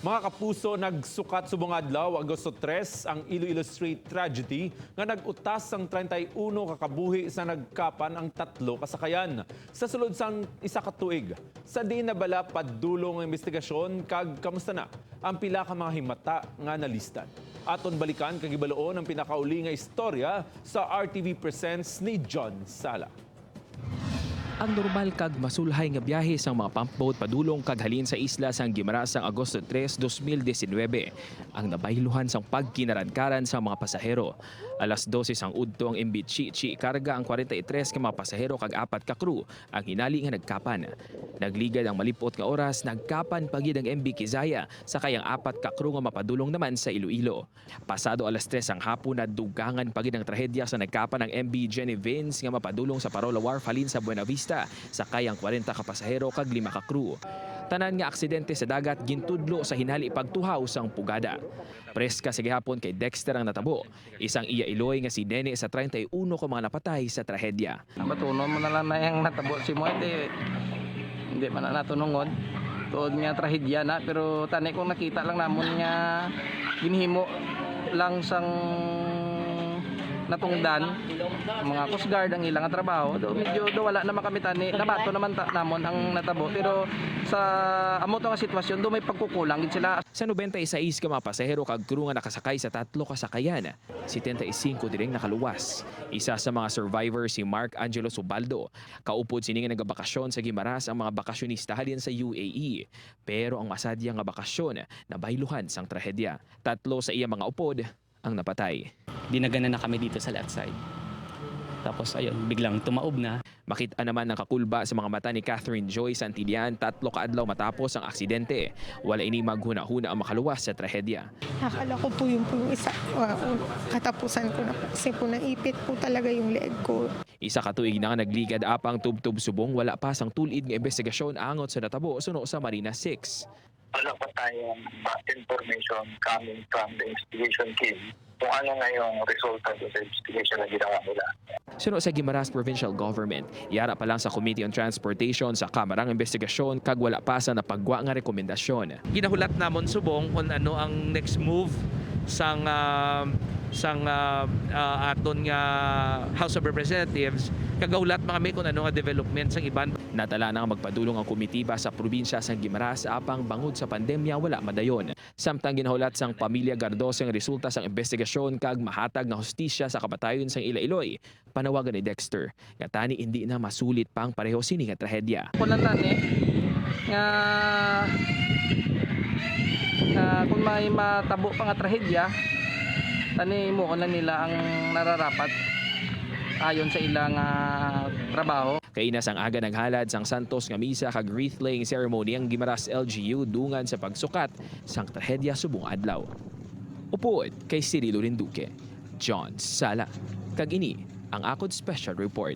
Mga kapuso, nagsukat subong adlaw Agosto 3 ang Iloilo Street tragedy nga nagutas sang 31 kakabuhi sa nagkapan ang 3 kasakayan. Sa sulod sang isa ka tuig, sa di nabala padulong ang investigasyon kag kamusta na ang pila ka mga himata nga nalistan. Aton balikan kag ibaloon ang pinakauli nga istorya sa RTV Presents ni John Sala. Ang normal kag masulhay nga biyahe sang mga pump boat padulong kag halin sa isla sang Guimaras sang Agosto 3, 2019 ang nabayluhan sang pagkinarankaran sa mga pasahero. Alas 12 sang udto ang MV Chi karga ang 43 ka mga pasahero kag 4 ka crew ang hinali nga nagkapan. Nagligad ang malipot nga oras, nagkapan pagid ang MV Kizaya sakay ang 4 ka crew nga mapadulong naman sa Iloilo. Pasado alas 3 ang hapon na dugangan pagid ang trahedya sa nagkapan ng MV Jenny Vins nga mapadulong sa Parola Wharf halin sa Buena Vista sakay ang 40 ka pasahero kag 5 ka crew. Tanan nga aksidente sa dagat gintudlo sa hinali pagtuhaw sang pugada. Preska sa gihapon kay Dexter ang natabo, isang iya Iloy nga si Nene sa 31 ka mga napatay sa trahedya. Batunon mo na lang na yung natabo si mo, hindi man na natunungod. Tuod nga trahedya na, pero tani kung nakita lang namon nga ginhimo lang sang natungdan mga Coast Guard ang ilang trabaho medyo wala naman kami tani nabato naman namon ang natabo pero sa amo to nga sitwasyon do may pagkukulang gid sila. Sa 96 ka mga pasahero kag crew nga nakasakay sa 3 kasakayan, 75 diring nakaluwas. Isa sa mga survivors si Mark Angelo Subaldo. Kaupod sini nga nagabakasyon sa Guimaras ang mga bakasyonista halin sa UAE. Pero ang masadya nga bakasyon nabayluhan sang trahedya. 3 sa iya mga upod ang napatay. Dinaganan na kami dito sa left side. Tapos ayun, biglang tumaob na. Makita naman ng kakulba sa mga mata ni Catherine Joy Santillan 3 kaadlaw matapos ang aksidente. Wala ini maghuna-huna ang makaluwas sa trahedya. Akala ko po yung isa, katapusan ko na po kasi po naipit po talaga yung leg ko. Isa ka tuig na nagligad apang tubtub subong wala pa sang tulid nga investigasyon angot sa natabo suno sa Marina 6. Wala pa tayong information coming from the investigation team kung ano nga yung resulta sa investigation na ginawa nila. Suno sa Guimaras Provincial Government, yara pa lang sa Committee on Transportation sa Kamarang Investigasyon kag wala pa sa napagwa nga rekomendasyon. Ginahulat namon subong kung ano ang next move sang aton nga House of Representatives kagahulat mga kung ano nga development sang iban. Natala na nga magpadulong ang komitiba sa probinsya sa Guimaras apang bangod sa pandemya wala madayon. Samtang ginahulat sang pamilya Gardoso ang resulta sang investigasyon kag mahatag nga hustisya sa kamatayon sang Iloiloy. Panawagan ni Dexter nga tani hindi na masulit pang pareho sini nga trahedya. Kunan tani nga kung may matabo pa nga trahedya tani mo na nila ang nararapat ayon sa ilang trabaho. Kainas ang aga naghalad sang Santos nga misa kag wreath-laying ceremony ang Guimaras LGU dungan sa pagsukat sang trahedya subong adlaw. Upood kay Cirilo Rinduque, John Sala. Kag ini ang akod special report.